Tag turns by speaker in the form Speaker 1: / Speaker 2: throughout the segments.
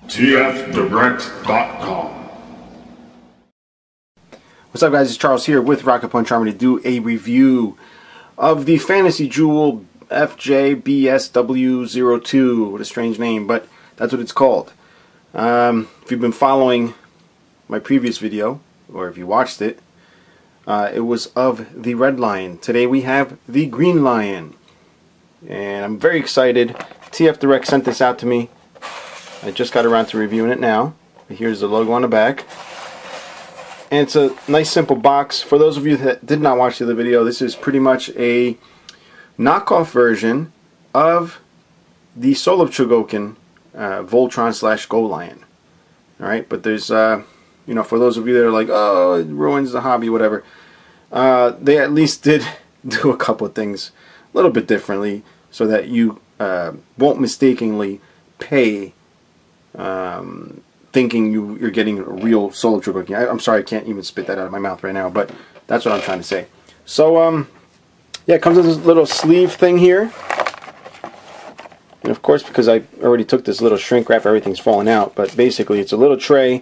Speaker 1: FJ-BSW02.
Speaker 2: What's up, guys? It's Charles here with Rocket Punch Army to do a review of the Fantasy Jewel FJ-BSW02. What a strange name, but that's what it's called. If you've been following my previous video, or if you watched it, it was of the red lion. Today we have the green lion. And I'm very excited. TF Direct sent this out to me. I just got around to reviewing it now. Here's the logo on the back. And it's a nice simple box. For those of you that did not watch the other video, this is pretty much a knockoff version of the Soul of Chogokin Voltron / Go Lion. Alright, but there's, you know, for those of you that are like, oh, it ruins the hobby, whatever, they at least did do a couple of things a little bit differently so that you won't mistakenly pay thinking you're getting a real Soul of Chogokin. I'm sorry, I can't even spit that out of my mouth right now, but that's what I'm trying to say. So, yeah, it comes with this little sleeve thing here. And of course, because I already took this little shrink wrap, everything's falling out. But basically, it's a little tray.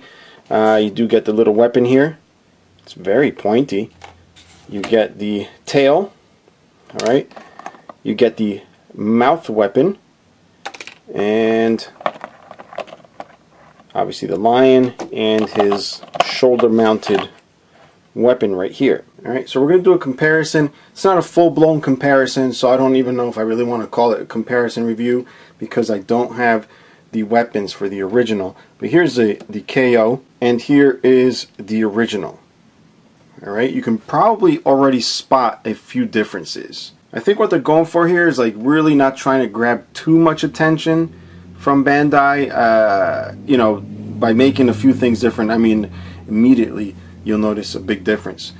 Speaker 2: You do get the little weapon here. It's very pointy. You get the tail. Alright. You get the mouth weapon. And obviously the lion and his shoulder-mounted weapon right here. Alright, so we're going to do a comparison. It's not a full-blown comparison, so I don't even know if I really want to call it a comparison review because I don't have the weapons for the original. But here's the KO, and here is the original. Alright, you can probably already spot a few differences. I think what they're going for here is like really not trying to grab too much attention from Bandai, you know, by making a few things different. I mean, immediately you'll notice a big difference.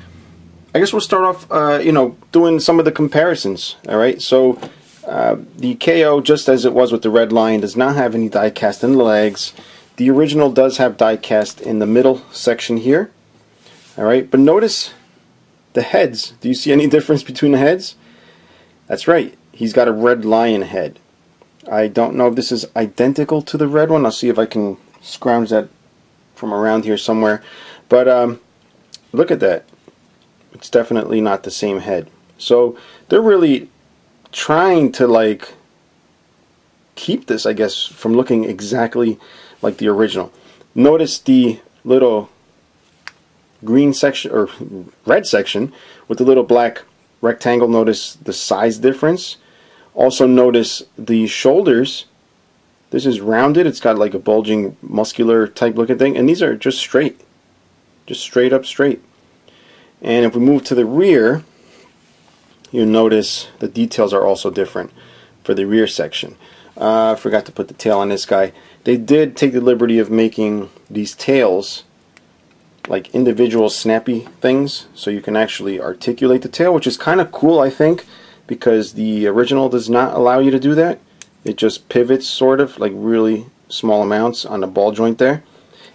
Speaker 2: I guess we'll start off, you know, doing some of the comparisons. Alright, so the KO, just as it was with the red lion, does not have any die cast in the legs. The original does have die cast in the middle section here. Alright, but notice the heads. Do you see any difference between the heads? That's right, he's got a red lion head. I don't know if this is identical to the red one. I'll see if I can scrounge that from around here somewhere. But look at that. It's definitely not the same head. So they're really trying to like keep this, I guess, from looking exactly like the original. Notice the little green section or red section with the little black rectangle. Notice the size difference. Also notice the shoulders. This is rounded. It's got like a bulging muscular type looking thing, and these are just straight. Just straight up straight. And if we move to the rear, you'll notice the details are also different for the rear section. I forgot to put the tail on this guy. They did take the liberty of making these tails like individual snappy things, so you can actually articulate the tail, which is kind of cool, I think, because the original does not allow you to do that. It just pivots sort of, like really small amounts on the ball joint there.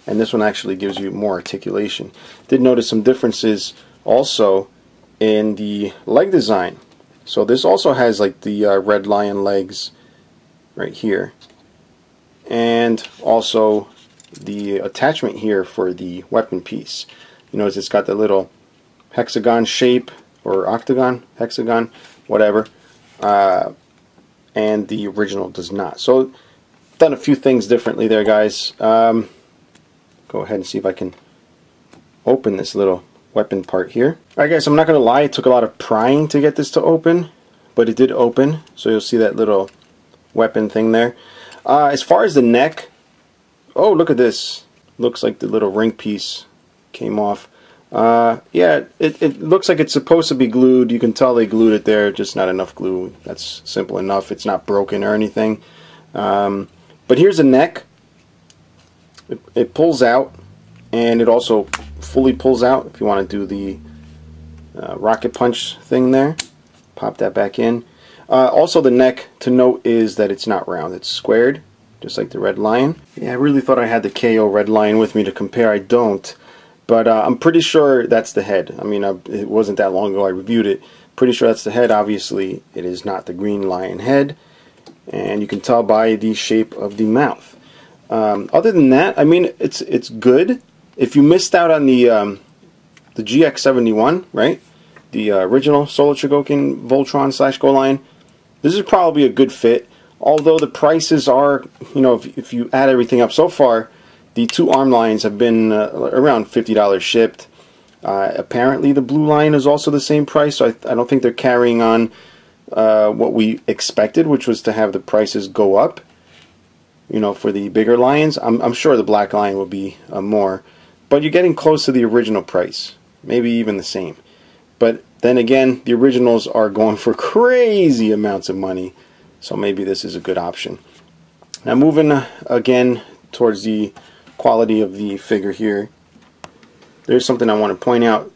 Speaker 2: And this one actually gives you more articulation. Did notice some differences also in the leg design. So this also has like the red lion legs right here. And also the attachment here for the weapon piece. You notice it's got the little hexagon shape, or octagon, hexagon, whatever, and the original does not. So done a few things differently there, guys. Go ahead and see if I can open this little weapon part here. Alright, guys, I'm not gonna lie, it took a lot of prying to get this to open, but it did open, so you'll see that little weapon thing there. As far as the neck, oh, look at this. Looks like the little ring piece came off. Yeah, it looks like it's supposed to be glued. You can tell they glued it there, just not enough glue. That's simple enough. It's not broken or anything. But here's the neck. It pulls out, and it also fully pulls out if you want to do the rocket punch thing there. Pop that back in. Also, the neck, to note, is that it's not round. It's squared, just like the red lion. Yeah, I really thought I had the KO red lion with me to compare. I don't. But I'm pretty sure that's the head. I mean, it wasn't that long ago I reviewed it. Pretty sure that's the head. Obviously, it is not the green lion head. And you can tell by the shape of the mouth. Other than that, I mean, it's good. If you missed out on the GX-71, right, the original Solar Chogokin Voltron / Go line, this is probably a good fit. Although the prices are, you know, if you add everything up so far, the two arm lines have been around $50 shipped. Apparently the blue line is also the same price, so I don't think they're carrying on what we expected, which was to have the prices go up, you know, for the bigger lions. I'm sure the black line will be more, but you're getting close to the original price, maybe even the same. But then again, the originals are going for crazy amounts of money. So maybe this is a good option. Now moving again towards the quality of the figure here. There's something I want to point out.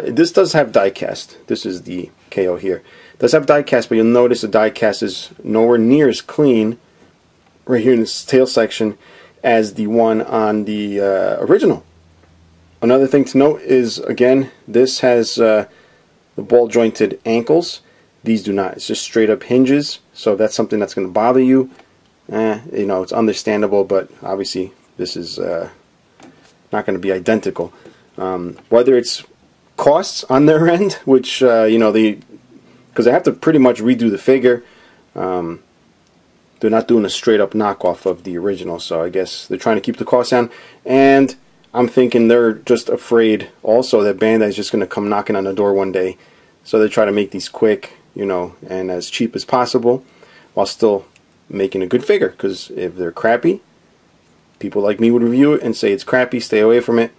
Speaker 2: This does have die-cast. This is the KO here. It does have die-cast, but you'll notice the die-cast is nowhere near as clean right here in this tail section as the one on the original. Another thing to note is, again, this has the ball jointed ankles. These do not. It's just straight up hinges. So if that's something that's going to bother you, you know, it's understandable, but obviously this is not going to be identical. Whether it's costs on their end, which, you know, because they have to pretty much redo the figure. They're not doing a straight up knockoff of the original, so I guess they're trying to keep the cost down. And I'm thinking they're just afraid also that Bandai's just going to come knocking on the door one day. So they try to make these quick, you know, and as cheap as possible, while still making a good figure. Because if they're crappy, people like me would review it and say it's crappy, stay away from it.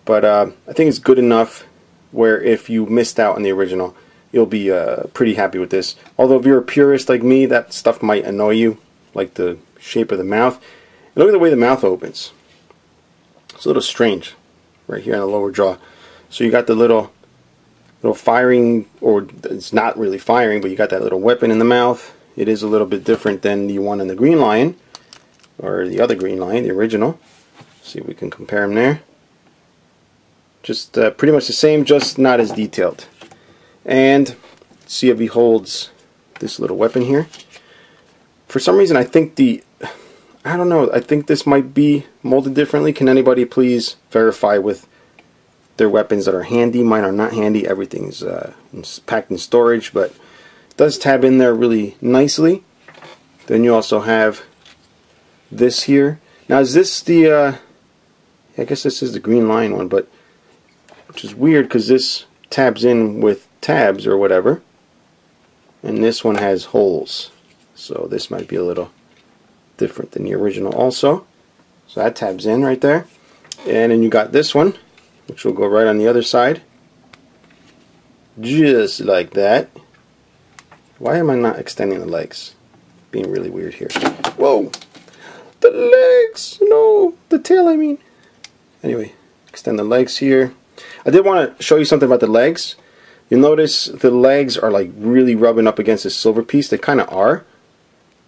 Speaker 2: But I think it's good enough where if you missed out on the original, you'll be pretty happy with this. Although if you're a purist like me, that stuff might annoy you, like the shape of the mouth. And look at the way the mouth opens. It's a little strange right here on the lower jaw. So you got the little firing, or it's not really firing, but you got that little weapon in the mouth. It is a little bit different than the one in the Green Lion, or the other Green Lion, the original. See if we can compare them there. Just pretty much the same, just not as detailed. And see if he holds this little weapon here. For some reason, I think I don't know, I think this might be molded differently. Can anybody please verify with their weapons that are handy? Mine are not handy. Everything's packed in storage, but it does tab in there really nicely. Then you also have this here. Now is this the, I guess this is the Green Lion one, but which is weird because this tabs in with tabs or whatever, and this one has holes. So this might be a little different than the original also. So that tabs in right there. And then you got this one, which will go right on the other side. Just like that. Why am I not extending the legs? Being really weird here. Whoa! The legs! No! The tail, I mean. Anyway, extend the legs here. I did want to show you something about the legs. You'll notice the legs are like really rubbing up against this silver piece. They kind of are.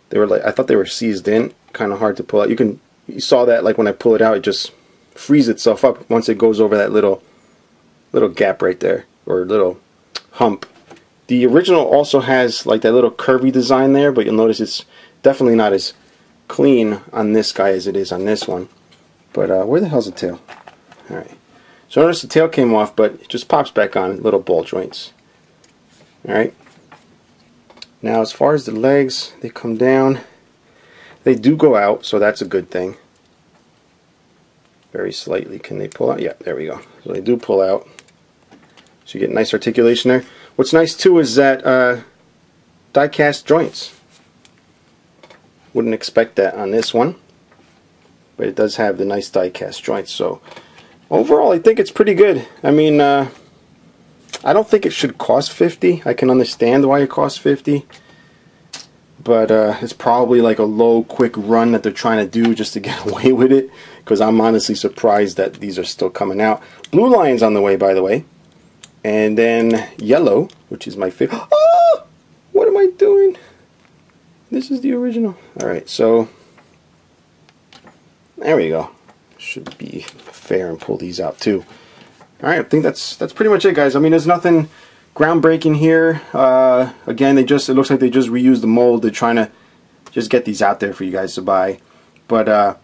Speaker 2: They were like, I thought they were seized in. Kind of hard to pull out. You saw that, like when I pull it out, it just frees itself up once it goes over that little gap right there, or little hump. The original also has like that little curvy design there, but you'll notice it's definitely not as clean on this guy as it is on this one. But where the hell's the tail? Alright. So notice the tail came off, but it just pops back on, little ball joints. Alright. Now as far as the legs, they come down. They do go out, so that's a good thing. Very slightly. Can they pull out? Yeah, there we go. So they do pull out. So you get nice articulation there. What's nice too is that die-cast joints. Wouldn't expect that on this one, but it does have the nice die-cast joints. So overall, I think it's pretty good. I mean, I don't think it should cost $50. I can understand why it costs $50, but it's probably like a low, quick run that they're trying to do just to get away with it. Because I'm honestly surprised that these are still coming out. Blue Lion's on the way, by the way. And then yellow, which is my favorite. Oh! What am I doing? This is the original. Alright, so there we go. Should be fair and pull these out too. Alright, I think that's pretty much it, guys. I mean, there's nothing groundbreaking here. Again, it looks like they just reused the mold. They're trying to just get these out there for you guys to buy. But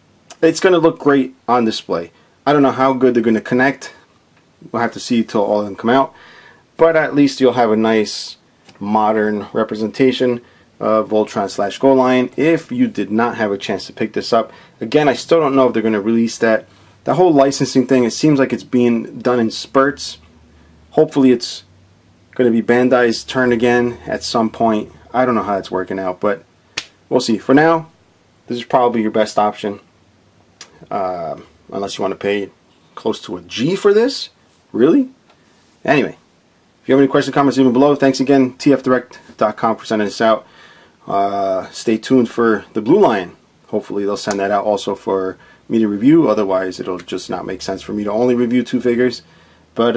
Speaker 2: it's going to look great on display. I don't know how good they're going to connect. We'll have to see till all of them come out. But at least you'll have a nice modern representation of Voltron/GoLion if you did not have a chance to pick this up. Again, I still don't know if they're going to release that. The whole licensing thing, it seems like it's being done in spurts. Hopefully it's going to be Bandai's turn again at some point. I don't know how it's working out, but we'll see. For now, this is probably your best option. Unless you want to pay close to a G for this. Really? Anyway, if you have any questions, comments, leave them below. Thanks again, tfdirect.com, for sending this out. Stay tuned for the Blue Lion. Hopefully they'll send that out also for me to review. Otherwise, it'll just not make sense for me to only review 2 figures. But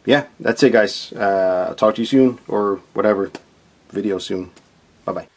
Speaker 2: yeah, that's it, guys. I'll talk to you soon, or whatever, video soon. Bye-bye.